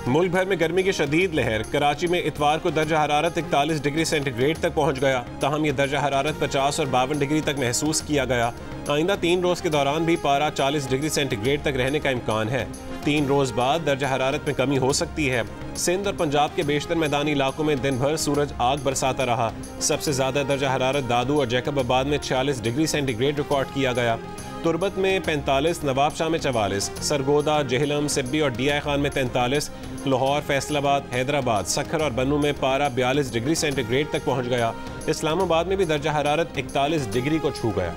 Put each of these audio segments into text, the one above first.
मुल्क भर में गर्मी की शदीद लहर। कराची में इतवार को दर्जा हरारत 41 डिग्री सेंटीग्रेड तक पहुंच गया। ताहम यह दर्जा हरारत 50 और 52 डिग्री तक महसूस किया गया। आइंदा 3 रोज़ के दौरान भी पारा 40 डिग्री सेंटीग्रेड तक रहने का इम्कान है। 3 रोज़ बाद दर्जा हरारत में कमी हो सकती है। सिंध और पंजाब के बेशतर मैदानी इलाकों में दिन भर सूरज आग बरसाता रहा। सबसे ज़्यादा दर्जा हरारत दादू और जैकबाबाद में 46 डिग्री सेंटीग्रेड रिकॉर्ड किया गया। तुरबत में 45, नवाबशाह में 44, सरगोदा, जेहलम, सिब्बी और डीआई खान में 43, लाहौर, फैसलाबाद, हैदराबाद, सखर और बन्नू में पारा 42 डिग्री सेंटीग्रेड तक पहुंच गया। इस्लामाबाद में भी दर्जा हरारत 41 डिग्री को छू गया।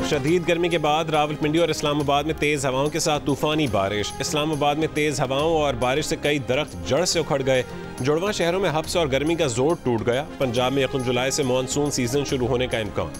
शदीद गर्मी के बाद रावलपिंडी और इस्लामाबाद में तेज़ हवाओं के साथ तूफानी बारिश। इस्लामाबाद में तेज़ हवाओं और बारिश से कई दरख्त जड़ से उखड़ गए। जुड़वा शहरों में हब्स और गर्मी का जोर टूट गया। पंजाब में 1 जुलाई से मानसून सीजन शुरू होने का इम्कान।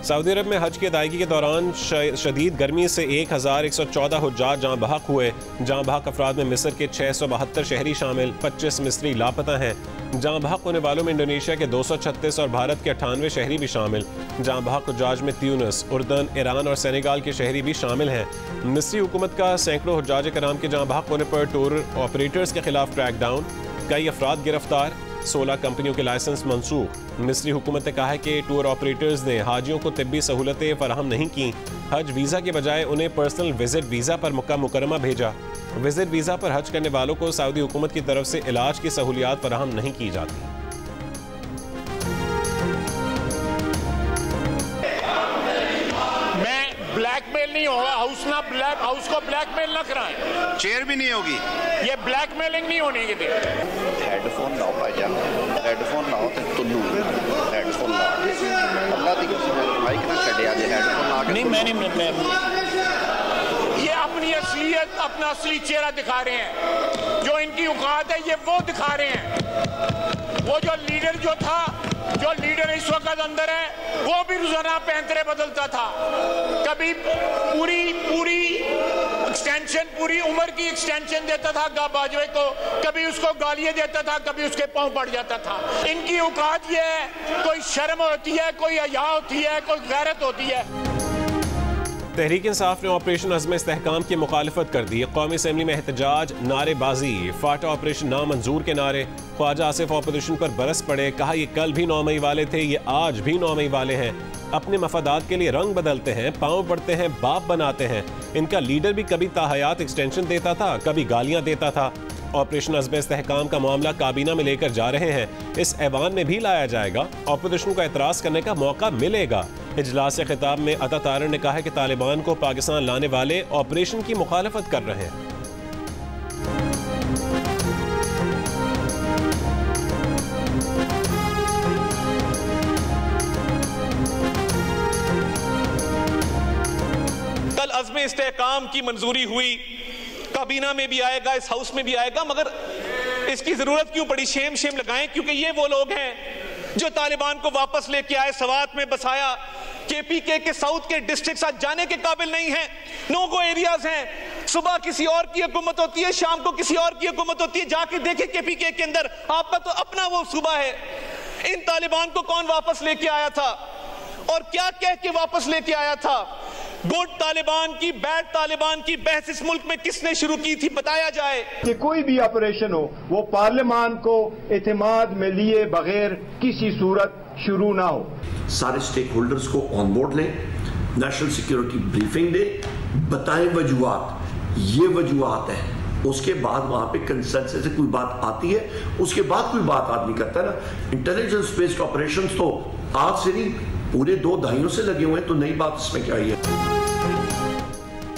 सऊदी अरब में हज की अदायगी के दौरान शदीद गर्मी से 1114 हुज्जाज जाँ बहक हुए। जाँ बहक अफराद में मिस्र के 672 शहरी शामिल, 25 मिस्री लापता हैं। जाँ बहक होने वालों में इंडोनेशिया के 236 और भारत के 98 शहरी भी शामिल। जाँ बहक हुज्जाज में त्यूनिस, उर्दन, ईरान और सेनेगाल के शहरी भी शामिल हैं। मिस्री हुकूमत का सैकड़ों हुज्जाज कराम के जाँ बहक होने पर टूर ऑपरेटर्स के खिलाफ क्रैकडाउन। कई अफराद गिरफ्तार, 16 कंपनियों के लाइसेंस मनसूख। मिस्री हुकूमत ने कहा है कि टूर ऑपरेटर्स ने हाजियों को तिब्बी सहूलतें फराहम नहीं की। हज वीज़ा के बजाय उन्हें पर्सनल विजिट वीज़ा पर मक्का मुकरमा भेजा। विजिट वीज़ा पर हज करने वालों को सऊदी हुकूमत की तरफ से इलाज की सहूलियात फराहम नहीं की जाती। ब्लैकमेल नहीं होगा, हाउस को ब्लैकमेल न कराएं। चेयर भी नहीं होगी। ये ब्लैकमेलिंग नहीं होने के लिए। हेडफोन लाओ भाईजान, हेडफोन लाओ तो तुल्लू हेडफोन लाओ। अल्लाह दी कसम माइक ना छड़िया जे हेडफोन ला के। नहीं मैं ये अपनी असलियत, अपना असली चेहरा दिखा रहे हैं। जो इनकी औकात है ये वो दिखा रहे हैं। वो जो लीडर इस वक्त अंदर है वो भी रोजाना पैंतरे बदलता था। कभी पूरी एक्सटेंशन, पूरी उम्र की एक्सटेंशन देता था बाजवे को, कभी उसको गालियां देता था, कभी उसके पांव पड़ जाता था। इनकी औकात ये है, कोई शर्म होती है, कोई हया होती है, कोई गैरत होती है। तहरीक इंसाफ ने ऑपरेशन अज़्म इस्तेहकाम की मुखालिफत कर दी। कौमी असम्बली में एहतजाज, नारेबाजी, फाटा ऑपरेशन नामंजूर के नारे। ख्वाजा आसिफ ऑपोजिशन पर बरस पड़े, कहा ये कल भी 9 मई वाले थे, ये आज भी 9 मई वाले हैं। अपने मफादात के लिए रंग बदलते हैं, पाँव पड़ते हैं, बाप बनाते हैं। इनका लीडर भी कभी ताहयात एक्सटेंशन देता था, कभी गालियाँ देता था। ऑपरेशन अज़्म इस्तेहकाम का मामला काबीना में लेकर जा रहे हैं, इस ऐवान में भी लाया जाएगा। ऑपोजिशन को एतराज करने का मौका मिलेगा। इजलास से खिताब में अता तारर ने कहा कि तालिबान को पाकिस्तान लाने वाले ऑपरेशन की मुखालफत कर रहे हैं। कल अज़्म इस्तेहकाम की मंजूरी हुई, काबीना में भी आएगा, इस हाउस में भी आएगा, मगर इसकी जरूरत क्यों पड़ी? शेम लगाएं, क्योंकि ये वो लोग हैं जो तालिबान को वापस लेके आए, सवात में बसाया। केपीके के साउथ के डिस्ट्रिक्ट आज जाने के काबिल नहीं है, नो गो एरियाज हैं। सुबह किसी और की हुकूमत होती है, शाम को किसी और की हुकूमत होती है। जाके देखें केपीके के अंदर, आपका तो अपना वो सूबा है। इन तालिबान को कौन वापस लेके आया था और क्या कह के वापस लेके आया था? गुड तालिबान की, बैड तालिबान की बहस इस मुल्क में किसने शुरू की थी, बताया जाए। कि कोई भी ऑपरेशन हो वो पार्लियामान को एतमाद में लिए बगैर किसी सूरत शुरू ना हो। सारे स्टेक होल्डर्स को ऑन बोर्ड लें, नेशनल सिक्योरिटी ब्रीफिंग दे, बताएं वजूहात, ये वजूहात है। उसके बाद वहां पे कंसेंसस से कोई बात आती है, उसके बाद कोई बात आदमी करता है ना। इंटेलिजेंस बेस्ड ऑपरेशंस तो आज से नहीं, पूरे 2 दहाइयों से लगे हुए हैं, तो नई बात इसमें क्या है?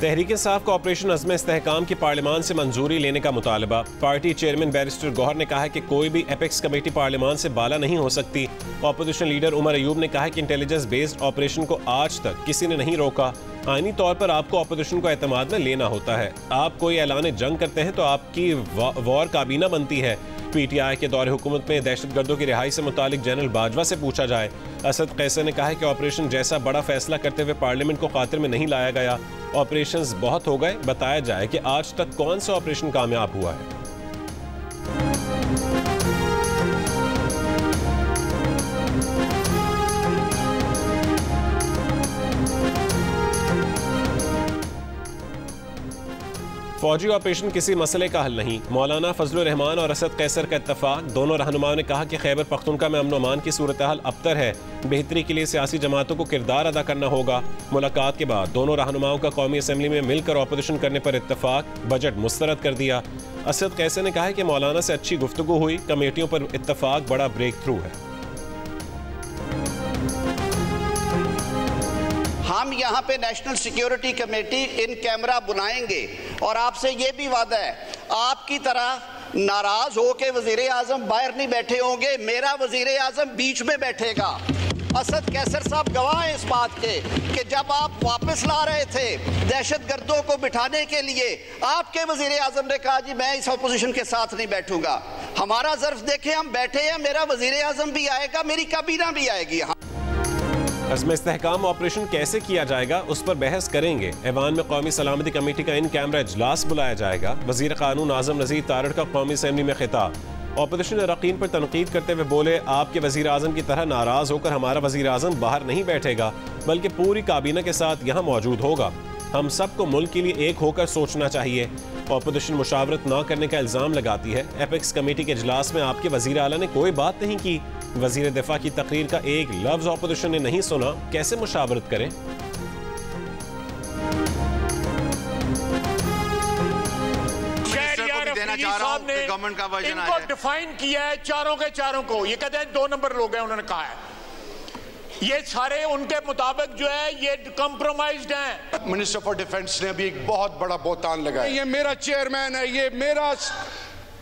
तहरीक इंसाफ का ऑपरेशन अज़्म इस्तेहकाम की पार्लियामान से मंजूरी लेने का मुतालबा। पार्टी चेयरमैन बैरिस्टर गौहर ने कहा है कि कोई भी एपेक्स कमेटी पार्लियामान से बाला नहीं हो सकती। अपोजिशन लीडर उमर अयूब ने कहा है कि इंटेलिजेंस बेस्ड ऑपरेशन को आज तक किसी ने नहीं रोका। आईनी तौर पर आपको अपोजिशन को एतमाद में लेना होता है। आप कोई ऐलान जंग करते हैं तो आपकी वॉर काबीना बनती है। PTI के दौरे हुकूमत में दहशतगर्दों की रिहाई से मुतालिक जनरल बाजवा से पूछा जाए। असद कैसर ने कहा है कि ऑपरेशन जैसा बड़ा फैसला करते हुए पार्लियामेंट को खातिर में नहीं लाया गया। ऑपरेशंस बहुत हो गए, बताया जाए कि आज तक कौन सा ऑपरेशन कामयाब हुआ है। फौजी ऑपरेशन किसी मसले का हल नहीं। मौलाना फजलुर रहमान और असद कैसर का इत्तफाक। दोनों रहनुमाओं ने कहा कि खैबर पख्तूनख्वा में अमन अमान की सूरत हाल अबतर है। बेहतरी के लिए सियासी जमातों को किरदार अदा करना होगा। मुलाकात के बाद दोनों रहनुमाओं का कौमी असम्बली में मिलकर ऑपोजिशन करने पर इत्तफाक। बजट मुस्तरद कर दिया। असद कैसर ने कहा है कि मौलाना से अच्छी गुफ्तगू हुई। कमेटियों पर इत्तफाक बड़ा ब्रेक थ्रू है। हम यहाँ पे national security committee in camera बुलाएंगे और आपसे ये भी वादा है, आपकी तरह नाराज हो के वजीर आजम बाहर नहीं बैठे होंगे, मेरा वजीर आजम बीच में बैठेगा। असद कैसर साहब गवाह हैं इस बात के कि जब आप वापस ला रहे थे दहशतगर्दों को बिठाने के लिए, आपके वजीर आजम ने कहा जी मैं इस अपोजिशन के साथ नहीं बैठूंगा। हमारा ज़र्फ देखें, हम बैठे हैं, मेरा वजीर आजम भी आएगा, मेरी काबीना भी आएगी। अज़्म इस्तेहकाम ऑपरेशन कैसे किया जाएगा उस पर बहस करेंगे। ऐवान में कौमी सलामती कमेटी का इन कैमरा इजलास बुलाया जाएगा। वजीर कानून आजम नज़ीर तारड़ का कौमी असम्बली में खिताब। ऑपोजिशन अरकान पर तनकीद करते हुए बोले, आपके वजीर आजम की तरह नाराज होकर हमारा वजीर आजम बाहर नहीं बैठेगा, बल्कि पूरी काबीना के साथ यहाँ मौजूद होगा। हम सबको मुल्क के लिए एक होकर सोचना चाहिए। ऑपोजिशन मुशावरत न करने का इल्ज़ाम लगाती है। एपेक्स कमेटी के इजलास में आपके वजीर आला ने कोई बात नहीं की। वजीर दिफा की तकरीर का एक लफ्ज ऑपोजिशन ने नहीं सुना, कैसे मुशावरत करें? गवर्नमेंट का वर्जन इनको डिफाइन किया है चारों के चारों को। ये कहते हैं 2 नंबर लोग हैं, उन्होंने कहा है ये सारे उनके मुताबिक जो है ये कंप्रोमाइज्ड हैं। मिनिस्टर फॉर डिफेंस ने अभी एक बहुत बड़ा बोतान लगाया। ये मेरा चेयरमैन है, ये मेरा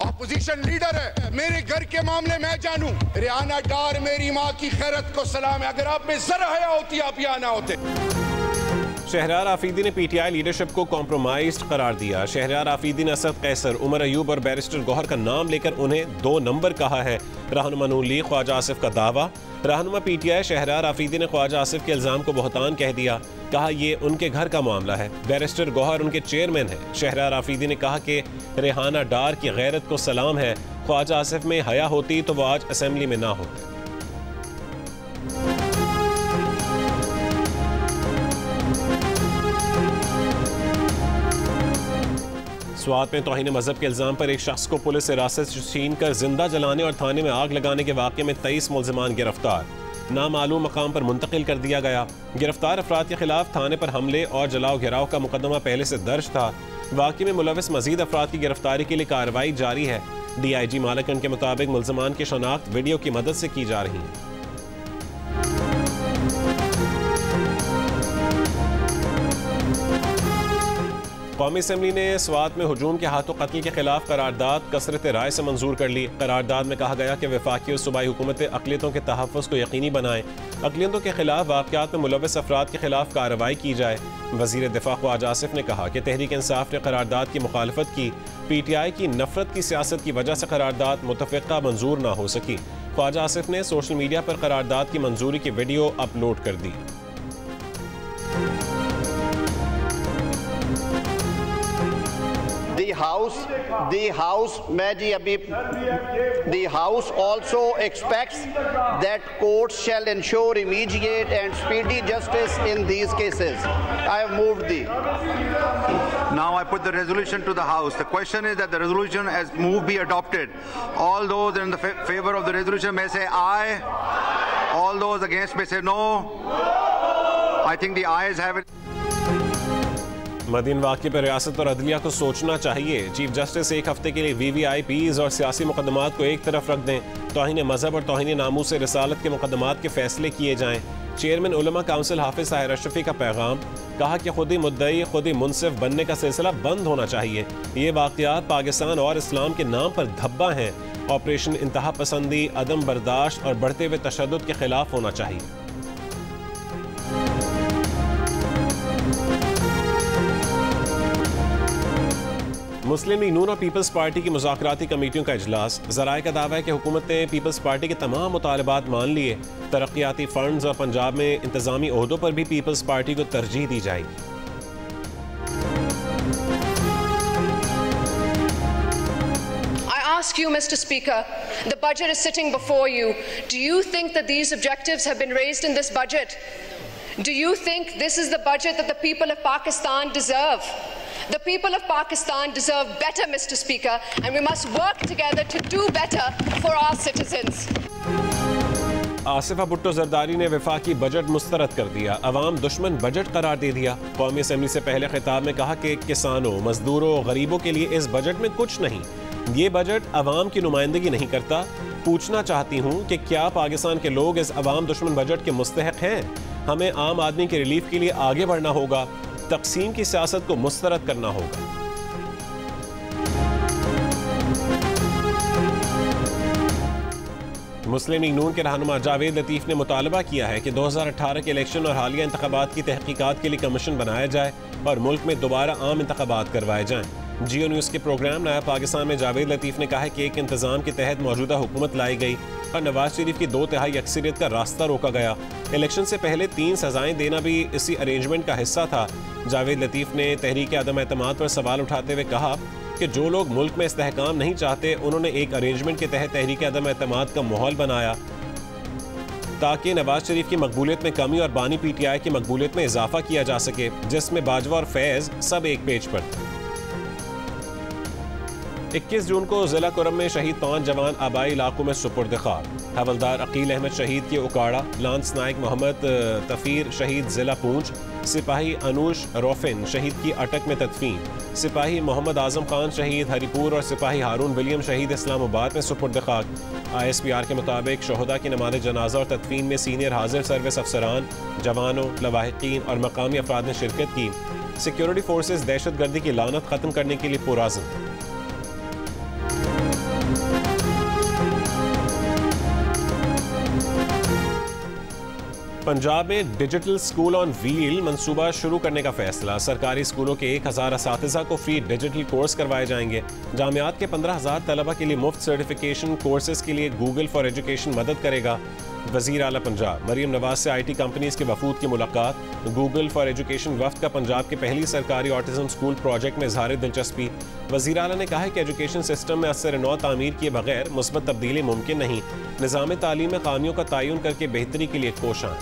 अपोजिशन लीडर है, मेरे घर के मामले मैं जानूं। रिहाना डार मेरी माँ की खैरत को सलाम है। अगर आप में जरा हया होती आप यहाँ ना होते। शहरयार आफरीदी ने PTI लीडरशिप को कॉम्प्रोमाइज्ड करार दिया। शहरयार आफरीदी ने असद कैसर, उमर अयूब और बैरिस्टर गौहर का नाम लेकर उन्हें 2 नंबर कहा है। रहनुमा नून लीग ख्वाजा आसिफ का दावा। रहनुमा PTI शहरयार आफरीदी ने ख्वाजा आसिफ के इल्ज़ाम को बहतान कह दिया। कहा ये उनके घर का मामला है। बैरिस्टर गौहर उनके चेयरमैन है। शहरयार आफरीदी ने कहा कि रिहाना डार की गैरत को सलाम है। ख्वाजा आसिफ में हया होती तो वो आज असम्बली में ना होते। स्वात में तौहीन मजहब के इल्ज़ाम पर एक शख्स को पुलिस हिरासत से छीन कर जिंदा जलाने और थाने में आग लगाने के वाक़े में 23 मुल्ज़िमान गिरफ्तार। नामालूम मकाम पर मुंतकिल कर दिया गया। गिरफ्तार अफराद के खिलाफ थाने पर हमले और जलाओ घिराव का मुकदमा पहले से दर्ज था। वाक़े में मुलविस मजीद अफराद की गिरफ्तारी के लिए कार्रवाई जारी है। DIG मालकन के मुताबिक मुल्ज़िमान की शनाख्त वीडियो की मदद से की जा रही है। कौमी असम्बली ने स्वात में हुजूम के हाथों कत्ल के खिलाफ करारदाद कसरत राय से मंजूर कर ली। करारदाद में कहा गया कि वफाकी और सूबाई हुकूमतें अक़लियतों के तहफ़्फ़ुज़ को यकीनी बनाएं। अक़लियतों के खिलाफ वाक़यात में मुलविस अफराद के खिलाफ कार्रवाई की जाए। वज़ीर दिफा ख्वाजा आसिफ ने कहा कि तहरीक इंसाफ ने करारदाद की मुखालफत की। PTI की नफरत की सियासत की वजह से करारदाद मुतफ़िक़ा मंजूर ना हो सकी। ख्वाजा आसिफ ने सोशल मीडिया पर करारदाद की मंजूरी की वीडियो अपलोड कर दी। The House also expects that courts shall ensure immediate and speedy justice in these cases. I have moved the. Now I put the resolution to the House. The question is that the resolution as moved be adopted. All those in the favor of the resolution may say aye. All those against may say no. I think the ayes have it. Medina वाक़े पर रियासत और अदलिया को सोचना चाहिए। Chief justice एक हफ्ते के लिए VVIPs और सियासी मुकदमात को एक तरफ रख दें। तौहीन मजहब और तौहीन नामूस रिसालत के मुकदमात के फैसले किए जाएं। चेयरमैन उलमा काउंसिल हाफिज ताहिर अशरफी का पैगाम, कहा कि खुद ही मुद्दई खुद ही मुनसिफ बनने का सिलसिला बंद होना चाहिए। ये वाक़यात पाकिस्तान और इस्लाम के नाम पर धब्बा हैं। ऑपरेशन इंतहा पसंदी, अदम बर्दाश्त और बढ़ते हुए तशद्दुद के खिलाफ होना चाहिए। मुस्लिम लीग नून और पीपल्स पार्टी की मुज़ाकराती कमेटियों का इजलास। ज़राए का दावा है कि हुकूमत ने पीपल्स पार्टी के तमाम मुतालबात मान लिए। तरक्याती फंड्स और पंजाब में इंतजामी ओहदों पर भी पीपल्स पार्टी को तरजीह दी जाएगी। Ask you, Mr. Speaker, the budget is sitting before you. Do you think that these objectives have been raised in this budget? Do you think this is the budget that the people of Pakistan deserve? The people of Pakistan deserve better, Mr. Speaker, and we must work together to do better for our citizens. Asifa Bhutto Zardari ने वफाकी budget मुस्तरद कर दिया, अवाम दुश्मन budget करार दे दिया। कौमी assembly से पहले खिताब में कहा कि किसानों, मजदूरों, गरीबों के लिए इस बजट में कुछ नहीं। ये बजट अवाम की नुमाइंदगी नहीं करता। पूछना चाहती हूँ कि क्या पाकिस्तान के लोग इस अवाम दुश्मन बजट के मुस्तहक हैं? हमें आम आदमी के रिलीफ के लिए आगे बढ़ना होगा, तकसीम की सियासत को मुस्तरद करना होगा। मुस्लिम लीग नून के रहनुमा जावेद लतीफ ने मुतालबा किया है कि 2018 के इलेक्शन और हालिया इंतखाबात की तहकीकात के लिए कमीशन बनाया जाए और मुल्क में दोबारा आम इंतखाबात करवाए जाएं। जियो न्यूज़ के प्रोग्राम नया पाकिस्तान में जावेद लतीफ ने कहा है कि एक इंतजाम के तहत मौजूदा हुकूमत लाई गई और नवाज शरीफ की 2/3 अक्सरियत का रास्ता रोका गया। इलेक्शन से पहले 3 सजाएं देना भी इसी अरेंजमेंट का हिस्सा था। जावेद लतीफ ने तहरीक अदम एतमाद पर सवाल उठाते हुए कहा कि जो लोग मुल्क में इस्तेहकाम नहीं चाहते, उन्होंने एक अरेंजमेंट के तहत तहरीक अदम एतमाद का माहौल बनाया ताकि नवाज शरीफ की मकबूलियत में कमी और बानी PTI की मकबूलियत में इजाफा किया जा सके, जिसमें बाजवा और फैज़ सब एक पेज पर थे। 21 जून को जिला कुरम में शहीद 5 जवान आबाई इलाकों में सुपुर्द खाक। हवलदार अकील अहमद शहीद की उकाड़ा, लांस नायक मोहम्मद तफीर शहीद जिला पूंछ, सिपाही अनुश रोफिन शहीद की अटक में तदफीन, सिपाही मोहम्मद आजम खान शहीद हरिपुर और सिपाही हारून विलियम शहीद इस्लामाबाद में सुपुर्द खाक। ISPR के मुताबिक शोहदा की नमाज जनाजा और तदफीन में सीनियर हाजिर सर्विस अफसरान, जवानों, लवाहिकीन और मकामी अफराद ने शिरकत की। सिक्योरिटी फोर्सेज दहशत गर्दी की लानत खत्म करने के लिए पुरअज़्म। पंजाब में डिजिटल स्कूल ऑन व्हील मंसूबा शुरू करने का फैसला। सरकारी स्कूलों के 1000 असातिज़ा को फ्री डिजिटल कोर्स करवाए जाएंगे। जामियात के 15,000 तलबा के लिए मुफ्त सर्टिफिकेशन कोर्सेज के लिए गूगल फॉर एजुकेशन मदद करेगा। वज़ीर आला पंजाब मरीम नवाज से IT कंपनीज के वफूद की मुलाकात। गूगल फॉर एजुकेशन वफ्द का पंजाब के पहली सरकारी ऑटिज्म स्कूल प्रोजेक्ट में इज़हार दिलचस्पी। वज़ीर आला ने कहा है कि एजुकेशन सिस्टम में असर नौ तामीर किए बगैर मुस्बत तब्दीली मुमकिन नहीं। निज़ाम तालीम में खामियों का तयन करके बेहतरी के लिए कोशां।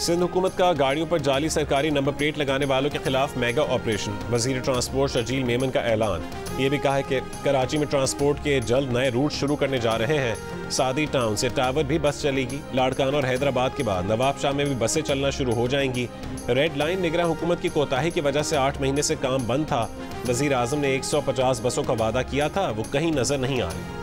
सिंध हुकूमत का गाड़ियों पर जाली सरकारी नंबर प्लेट लगाने वालों के खिलाफ मेगा ऑपरेशन। वजीर ट्रांसपोर्ट शजील मेमन का ऐलान। ये भी कहा है कि कराची में ट्रांसपोर्ट के जल्द नए रूट शुरू करने जा रहे हैं। सादी टाउन से टावर भी बस चलेगी। लाड़काना और हैदराबाद के बाद नवाबशाह में भी बसें चलना शुरू हो जाएंगी। रेड लाइन निगरान हुकूमत की कोताही की वजह से 8 महीने से काम बंद था। वजीर आजम ने 150 बसों का वादा किया था, वो कहीं नजर नहीं आ रही।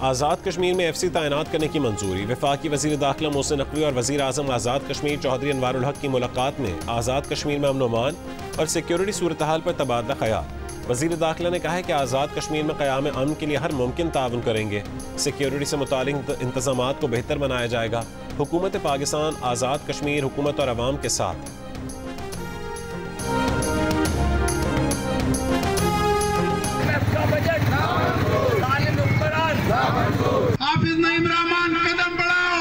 आज़ाद कश्मीर में FC तैनात करने की मंजूरी। वफाकी वज़ीर दाखिला मोहसिन नकवी और वज़ीर आज़म आज़ाद कश्मीर चौधरी अनवारुल हक की मुलाकात में आज़ाद कश्मीर में अमन अमान और सिक्योरिटी सूरत हाल पर तबादला ख्याल। वज़ीर दाखिला ने कहा है कि आज़ाद कश्मीर में क़याम अमन के लिए हर मुमकिन ताउन करेंगे। सिक्योरिटी से मुतालिक इंतज़ामात को बेहतर बनाया जाएगा। हुकूमत पाकिस्तान आज़ाद कश्मीर हुकूमत और अवाम के साथ। हाफिज नईम रहमान कदम बढ़ाओ।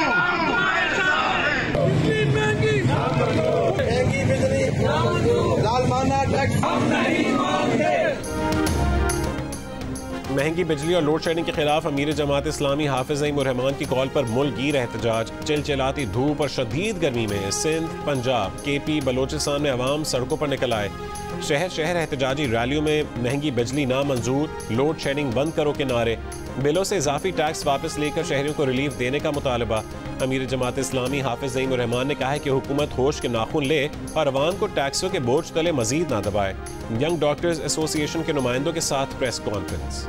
महंगी बिजली और लोड शेडिंग के खिलाफ अमीर जमात इस्लामी हाफिज नईम रहमान की कॉल पर मुल्कगीर एहतजाज। चिलचिलाती धूप और शदीद गर्मी में सिंध, पंजाब, KP, बलोचिस्तान में अवाम सड़कों पर निकल आए। शहर शहर एहतजाजी रैलियों में महंगी बिजली ना मंजूर, लोड शेडिंग बंद करो के नारे, बिलों से इजाफी टैक्स वापस लेकर शहरियों को रिलीफ देने का मुतालबा। अमीर जमात इस्लामी हाफिज ज़ईम उर रहमान ने कहा है कि हुकूमत होश के नाखून ले और अवाम को टैक्सों के बोझ तले मजीद ना दबाए। यंग डॉक्टर्स एसोसिएशन के नुमाइंदों के साथ प्रेस कॉन्फ्रेंस।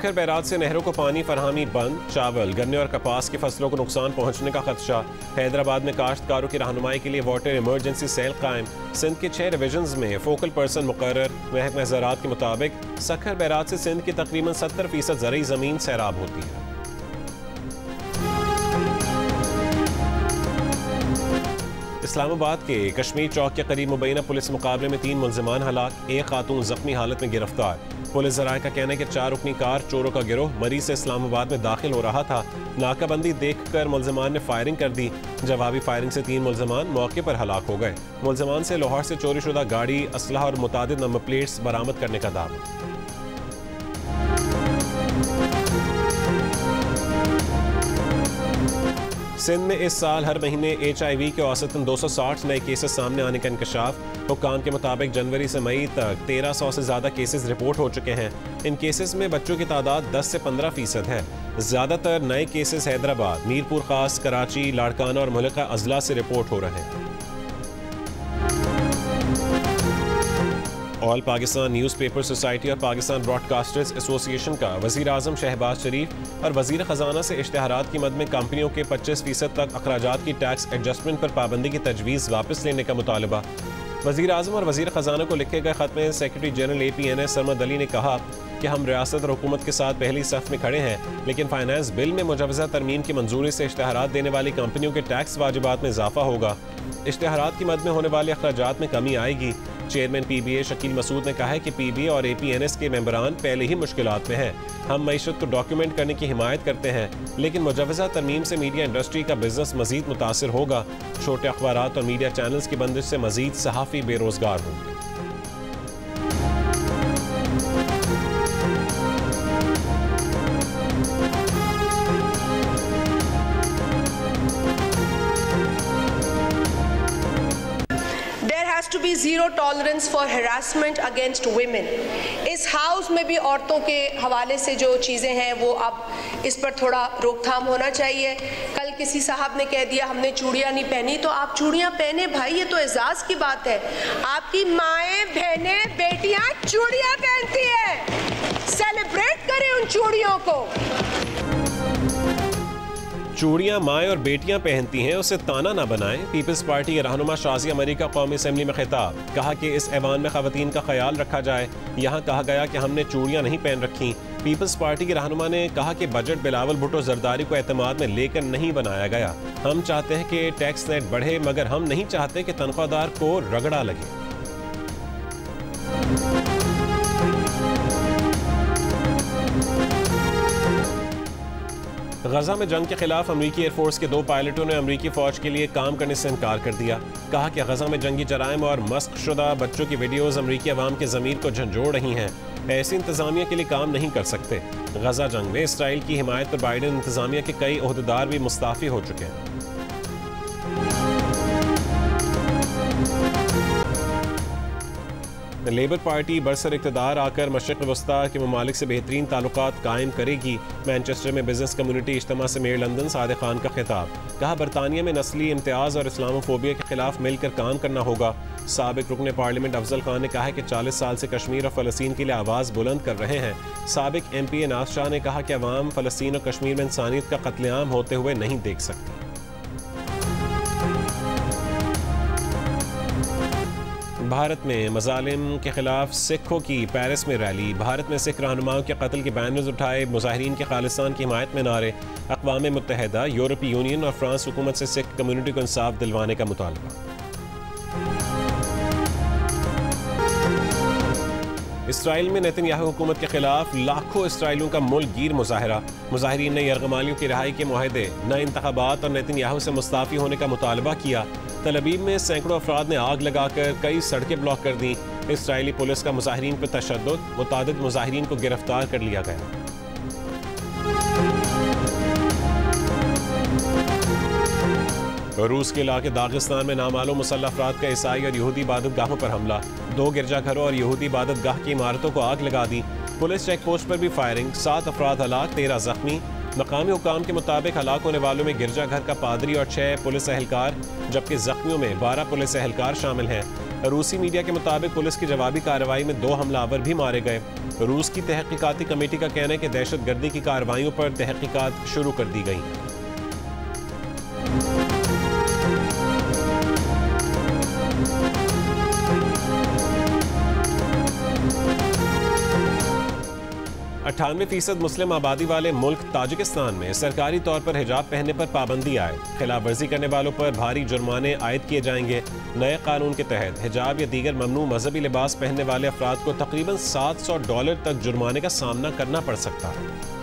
खैर बैराज से नहरों को पानी फरहमी बंद, चावल, गन्ने और कपास की फसलों को नुकसान पहुंचने का खदशा। हैदराबाद में काश्तकारों की रहनुमाई के लिए वाटर इमरजेंसी सेल कायम। सिंध के 6 डिवीजन्स में फोकल पर्सन मुकर्रर। महकमा ज़राअत के मुताबिक सखर बैराज से सिंध की तकरीबन 70% ज़रई ज़मीन सैराब होती है। इस्लामाबाद के कश्मीर चौक के करीब मुबैना पुलिस मुकाबले में 3 मुलजिमान हलाक, एक खातून जख्मी हालत में गिरफ्तार। पुलिस ज़राए का कहना है कि 4 रुकनी कार चोरों का गिरोह मरी से इस्लामाबाद में दाखिल हो रहा था। नाकाबंदी देखकर मुलजिमान ने फायरिंग कर दी। जवाबी फायरिंग से 3 मुलजिमान मौके पर हलाक हो गए। मुलजिमान से लाहौर से चोरी शुदा गाड़ी, असलहा और मुतादिद नंबर प्लेट्स बरामद करने का दावा। सिंध में इस साल हर महीने HIV के औसतन 260 नए केसेस सामने आने का इंकशाफ। हुक्काम के मुताबिक जनवरी से मई तक 1300 से ज़्यादा केसेस रिपोर्ट हो चुके हैं। इन केसेस में बच्चों की तादाद 10 से 15% है। ज़्यादातर नए केसेस हैदराबाद, मीरपुर खास, कराची, लाड़काना और मुल्का अजला से रिपोर्ट हो रहे हैं। ऑल पाकिस्तान न्यूज़पेपर सोसाइटी और पाकिस्तान ब्रॉडकास्टर्स एसोसिएशन का वज़ीर आज़म शहबाज शरीफ और वज़ीर ख़जाना से इश्तिहारात की मद में कंपनियों के 25% तक अखराजात की टैक्स एडजस्टमेंट पर पाबंदी की तजवीज़ वापस लेने का मुतालबा। वज़ीर आज़म और वज़ीर ख़जाना को लिखे गए ख़त में secretary general APNS Sarmad Ali ने कहा कि हम रियासत और हुकूमत के साथ पहली सफ में खड़े हैं, लेकिन फाइनेंस बिल में मुजवज़ा तरमीम की मंजूरी से इश्तिहारात देने वाली कंपनियों के टैक्स वाजिबात में इजाफा होगा। इश्तिहारात की मद में होने वाले अखराजात में कमी आएगी। चेयरमैन PBA शकील मसूद ने कहा है कि PBA और APNS के मेंबरान पहले ही मुश्किलात में हैं। हम मईशत को डॉक्यूमेंट करने की हिमायत करते हैं, लेकिन मुजवज़ा तरमीम से मीडिया इंडस्ट्री का बिजनेस मजीद मुतासिर होगा। छोटे अखबारात और मीडिया चैनल्स की बंदिश से मजीद सहाफ़ी बेरोजगार होंगे। to be zero tolerance for harassment against women। इस हाउस में भी औरतों के हवाले से जो चीज़ें हैं वो अब इस पर थोड़ा रोकथाम होना चाहिए। कल किसी साहब ने कह दिया हमने चूड़ियाँ नहीं पहनी, तो आप चूड़ियाँ पहने भाई, ये तो एजाज़ की बात है। आपकी माएँ, बहनें, बेटियाँ चूड़ियाँ पहनती हैं, सेलिब्रेट करें उन चूड़ियों को। चूड़ियां माएँ और बेटियां पहनती हैं, उसे ताना ना बनाएं। पीपल्स पार्टी के रहनुमा शाज़िया मरी का कौमी असेंबली में खिताब, कहा कि इस ऐवान में ख़वातीन का ख्याल रखा जाए। यहाँ कहा गया कि हमने चूड़ियां नहीं पहन रखी। पीपल्स पार्टी के रहनुमा ने कहा कि बजट बिलावल भुट्टो जरदारी को एतमाद में लेकर नहीं बनाया गया। हम चाहते हैं कि टैक्स नेट बढ़े, मगर हम नहीं चाहते कि तनख्वाहदार को रगड़ा लगे। गजा में जंग के खिलाफ अमरीकी एयरफोर्स के 2 पायलटों ने अमरीकी फौज के लिए काम करने से इनकार कर दिया। कहा कि गजा में जंगी जराइम और मस्क शुदा बच्चों की वीडियोस अमरीकी अवाम के ज़मीर को झंझोड़ रही हैं। ऐसी इंतजामिया के लिए काम नहीं कर सकते। गजा जंग में इसराइल की हिमायत पर बाइडेन इंतजामिया के कई ओहदेदार भी मुस्ताफ़ी हो चुके हैं। लेबर पार्टी बरसर इक़्तिदार आकर मशरिक़ वस्ता के ममालिक से बेहतरीन ताल्लुकात कायम करेगी। मैनचेस्टर में बिजनेस कम्युनिटी इज्तिमा से मेयर लंदन सादिक खान का खिताब, कहा बरतानिया में नस्ली इम्तियाज़ और इस्लामोफोबिया के खिलाफ मिलकर काम करना होगा। साबिक रुकन पार्लियामेंट अफजल खान ने कहा है कि 40 साल से कश्मीर और फ़लस्तीन के लिए आवाज़ बुलंद कर रहे हैं। साबिक MP नाज शाह ने कहा कि अवाम फ़लस्तीन और कश्मीर में इंसानियत का कत्लेआम होते हुए नहीं देख सकती। भारत में मजालिम के खिलाफ सिखों की पेरिस में रैली। भारत में सिख रहनुमाओं के कत्ल के बैनर्स उठाए, मुजाहिरीन के खालिस्तान की हिमायत में नारे। अक़वाम मुत्तहिदा, यूरोपीय यूनियन और फ्रांस हुकूमत से सिख कम्युनिटी को इंसाफ दिलवाने का मुतालबा। इसराइल में नेतन्याहू हुकूमत के खिलाफ लाखों इसराइलियों का मुल्क गिर मुजाहरा। मुजाहिरीन ने यरगमालियों की रिहाई के मुआहदे, नए इंतखाबात और नेतन्याहू से मुस्ताफ़ी होने का मुतालबा किया। तल अवीव में सैकड़ों अफराद ने आग लगाकर कई सड़कें ब्लॉक कर दी। इसराइली पुलिस का मुजाहिरीन पर तशद्दुद, मुतादिद मुजाहिरीन को गिरफ्तार कर लिया गया। रूस के इलाके दागिस्तान में नामालूम मुसल्लह अफराद का ईसाई और यहूदी इबादतगाहों पर हमला। 2 गिरजाघरों और यहूदी इबादतगाह की इमारतों को आग लगा दी। पुलिस चेक पोस्ट पर भी फायरिंग। 7 अफराद हलाक, 13 जख्मी। मकामी हुकाम के मुताबिक हलाक होने वालों में गिरजाघर का पादरी और 6 पुलिस एहलकार, जबकि जख्मियों में 12 पुलिस एहलकार शामिल हैं। रूसी मीडिया के मुताबिक पुलिस की जवाबी कार्रवाई में 2 हमलावर भी मारे गए। रूस की तहकीकाती कमेटी का कहना है कि दहशत गर्दी की कार्रवाइयों पर तहकीकात शुरू कर दी गई। %98 मुस्लिम आबादी वाले मुल्क ताजिकिस्तान में सरकारी तौर पर हिजाब पहनने पर पाबंदी आए। खिलाफ वर्जी करने वालों पर भारी जुर्माने आयद किए जाएंगे। नए कानून के तहत हिजाब या दीगर ममनू मजहबी लिबास पहनने वाले अफराद को तकरीबन $700 तक जुर्माने का सामना करना पड़ सकता है।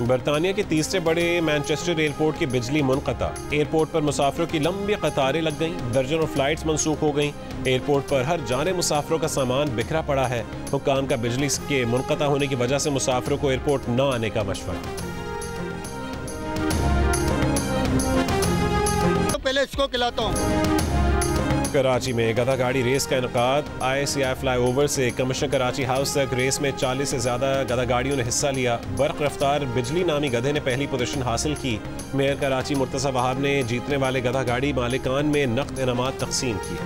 बरतानिया के तीसरे बड़े मैनचेस्टर एयरपोर्ट की बिजली मुनक़ता। एयरपोर्ट पर मुसाफिरों की लंबी कतारें लग गईं। दर्जनों फ्लाइट्स मनसूख हो गईं। एयरपोर्ट पर हर जाने मुसाफिरों का सामान बिखरा पड़ा है। हुक्काम का बिजली के मुनक़ता होने की वजह से मुसाफिरों को एयरपोर्ट न आने का मशवरा। तो पहले इसको खिलाता हूँ। कराची में गधा गाड़ी रेस का इनकाद। ICI फ्लाईओवर से कमिश्नर कराची हाउस तक रेस में 40 से ज्यादा गधा गाड़ियों ने हिस्सा लिया। बर्क रफ्तार बिजली नामी गधे ने पहली पोजीशन हासिल की। मेयर कराची मुर्तज़ा वहाब ने जीतने वाले गधा गाड़ी मालिकान में नकद इनामात तकसीम किए।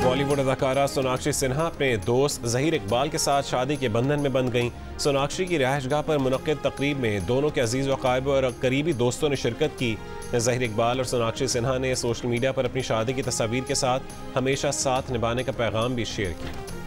बॉलीवुड अदाकारा सोनाक्षी सिन्हा अपने दोस्त ज़हीर इकबाल के साथ शादी के बंधन में बंध गईं। सोनाक्षी की रिहाइशगाह पर मुनक्किद तकरीब में दोनों के अजीज़ व क़रीब और करीबी दोस्तों ने शिरकत की। ज़हीर इकबाल और सोनाक्षी सिन्हा ने सोशल मीडिया पर अपनी शादी की तस्वीर के साथ हमेशा साथ निभाने का पैगाम भी शेयर किया।